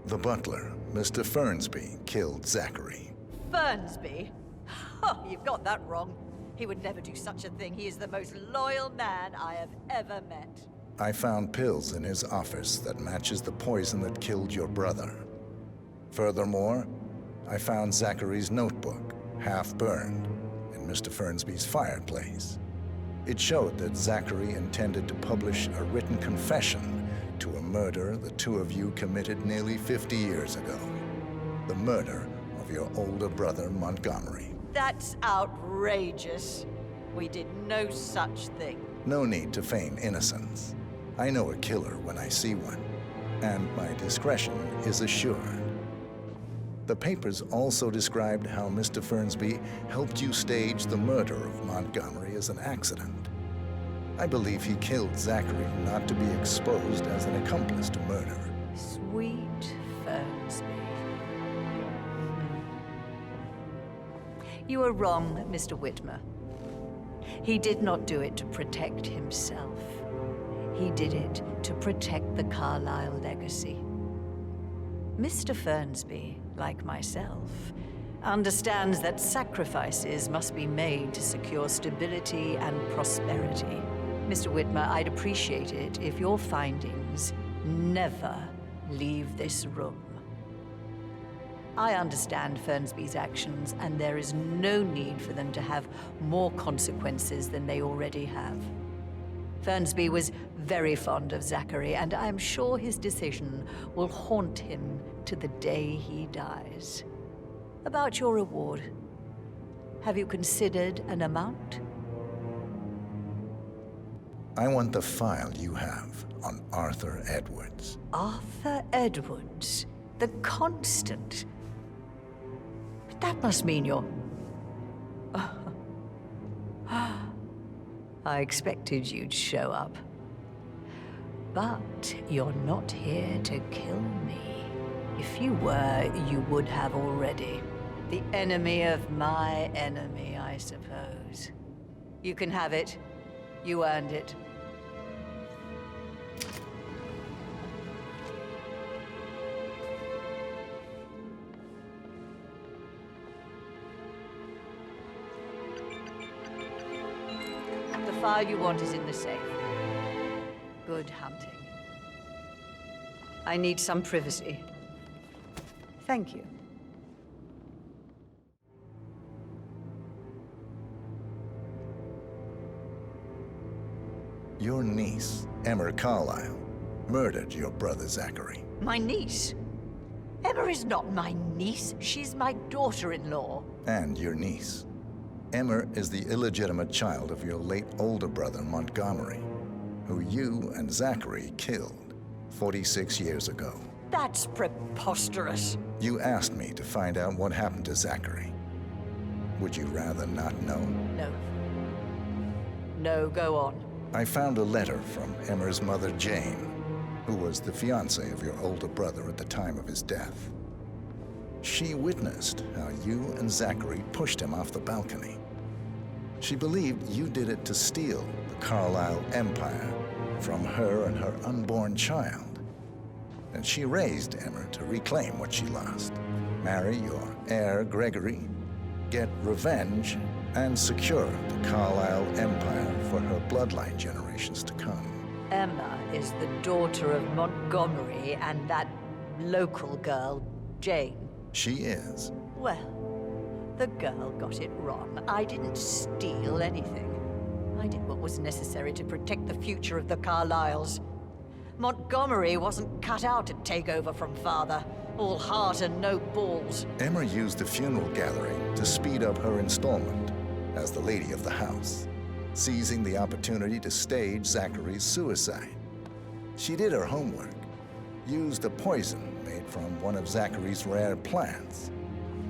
The butler, Mr. Fernsby, killed Zachary. Fernsby? Oh, you've got that wrong. He would never do such a thing. He is the most loyal man I have ever met. I found pills in his office that matches the poison that killed your brother. Furthermore, I found Zachary's notebook, half burned, in Mr. Fernsby's fireplace. It showed that Zachary intended to publish a written confession to a murder the two of you committed nearly 50 years ago. The murder of your older brother, Montgomery. That's outrageous. We did no such thing. No need to feign innocence. I know a killer when I see one, and my discretion is assured. The papers also described how Mr. Fernsby helped you stage the murder of Montgomery as an accident. I believe he killed Zachary not to be exposed as an accomplice to murder. Sweet Fernsby. You are wrong, Mr. Whitmer. He did not do it to protect himself. He did it to protect the Carlyle legacy. Mr. Fernsby, like myself, understands that sacrifices must be made to secure stability and prosperity. Mr. Whitmer, I'd appreciate it if your findings never leave this room. I understand Fernsby's actions, and there is no need for them to have more consequences than they already have. Fernsby was very fond of Zachary, and I'm sure his decision will haunt him to the day he dies. About your reward, have you considered an amount? I want the file you have on Arthur Edwards. Arthur Edwards, the Constant. But that must mean you're... I expected you'd show up. But you're not here to kill me. If you were, you would have already. The enemy of my enemy, I suppose. You can have it. You earned it. The file you want is in the safe. Good hunting. I need some privacy. Thank you. Your niece, Emma Carlyle, murdered your brother Zachary. My niece? Emma is not my niece. She's my daughter-in-law. And your niece. Emma is the illegitimate child of your late older brother Montgomery, who you and Zachary killed 46 years ago. That's preposterous. You asked me to find out what happened to Zachary. Would you rather not know? No. No, go on. I found a letter from Emma's mother, Jane, who was the fiancée of your older brother at the time of his death. She witnessed how you and Zachary pushed him off the balcony. She believed you did it to steal the Carlyle empire from her and her unborn child. And she raised Emma to reclaim what she lost, marry your heir, Gregory, get revenge, and secure the Carlyle empire for her bloodline generations to come. Emma is the daughter of Montgomery and that local girl, Jane. She is. Well, the girl got it wrong. I didn't steal anything. I did what was necessary to protect the future of the Carlyles. Montgomery wasn't cut out to take over from father. All heart and no balls. Emma used the funeral gathering to speed up her installment as the lady of the house, seizing the opportunity to stage Zachary's suicide. She did her homework, used a poison made from one of Zachary's rare plants,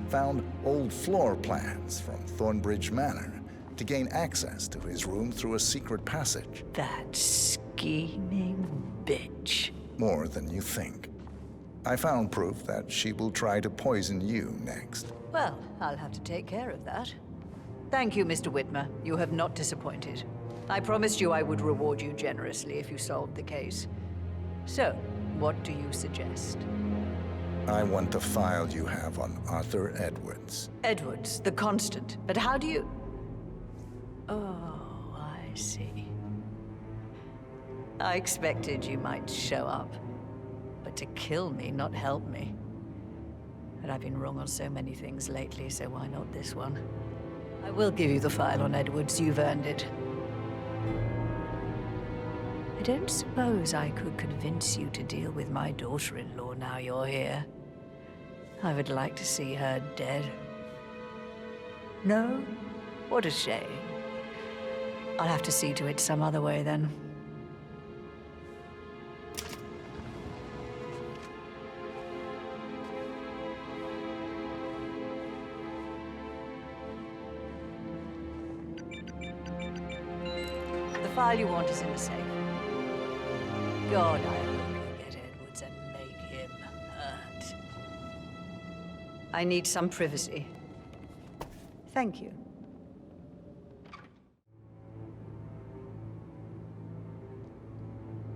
found old floor plans from Thornbridge Manor to gain access to his room through a secret passage. That scheming bitch. More than you think. I found proof that she will try to poison you next. Well, I'll have to take care of that. Thank you, Mr. Whitmer. You have not disappointed. I promised you I would reward you generously if you solved the case. So, what do you suggest? I want the file you have on Arthur Edwards. Edwards, the Constant. But how do you... Oh, I see. I expected you might show up. But to kill me, not help me. But I've been wrong on so many things lately, so why not this one? I will give you the file on Edwards. You've earned it. I don't suppose I could convince you to deal with my daughter-in-law now you're here. I would like to see her dead. No? What a shame. I'll have to see to it some other way then. The file you want is in the safe. God, I hope you get Edwards and make him hurt. I need some privacy. Thank you.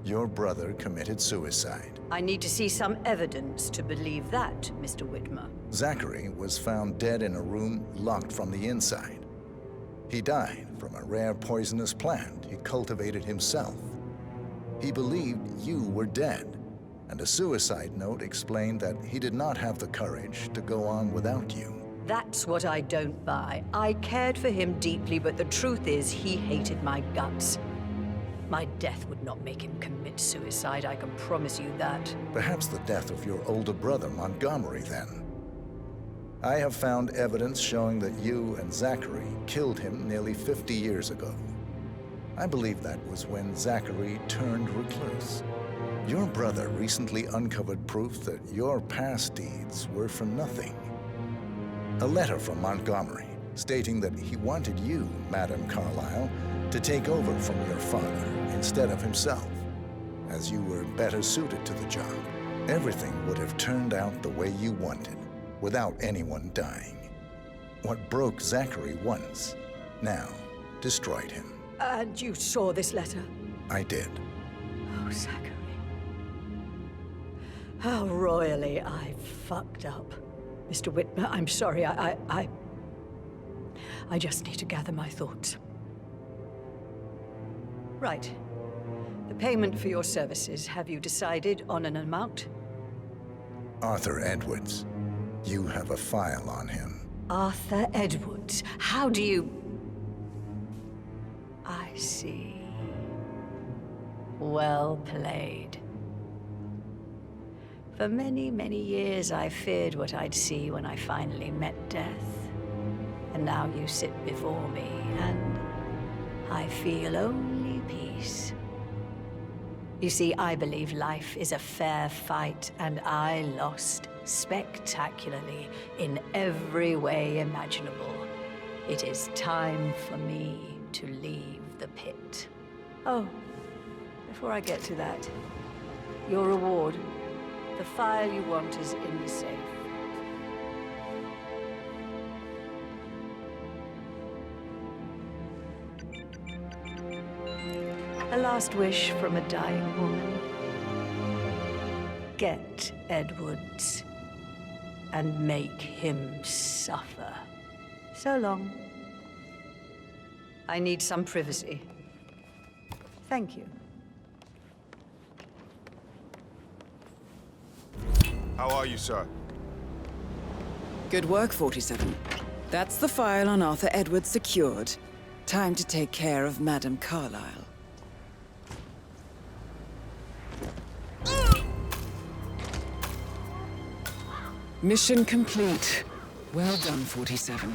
Your brother committed suicide. I need to see some evidence to believe that, Mr. Whitmer. Zachary was found dead in a room locked from the inside. He died from a rare poisonous plant he cultivated himself. He believed you were dead, and a suicide note explained that he did not have the courage to go on without you. That's what I don't buy. I cared for him deeply, but the truth is he hated my guts. My death would not make him commit suicide, I can promise you that. Perhaps the death of your older brother, Montgomery, then. I have found evidence showing that you and Zachary killed him nearly 50 years ago. I believe that was when Zachary turned recluse. Your brother recently uncovered proof that your past deeds were for nothing. A letter from Montgomery stating that he wanted you, Madame Carlyle, to take over from your father instead of himself, as you were better suited to the job. Everything would have turned out the way you wanted, without anyone dying. What broke Zachary once, now destroyed him. And you saw this letter? I did. Oh, Zachary. How royally I fucked up. Mr. Whitmer, I'm sorry, I just need to gather my thoughts. Right. The payment for your services, have you decided on an amount? Arthur Edwards. You have a file on him. Arthur Edwards. How do you... I see. Well played. For many, many years, I feared what I'd see when I finally met death. And now you sit before me, and I feel only peace. You see, I believe life is a fair fight, and I lost spectacularly in every way imaginable. It is time for me to leave the pit. Oh, before I get to that, your reward. The file you want is in the safe. A last wish from a dying woman. Get Edwards and make him suffer. So long. I need some privacy. Thank you. How are you, sir? Good work, 47. That's the file on Arthur Edwards secured. Time to take care of Madame Carlyle. Mission complete. Well done, 47.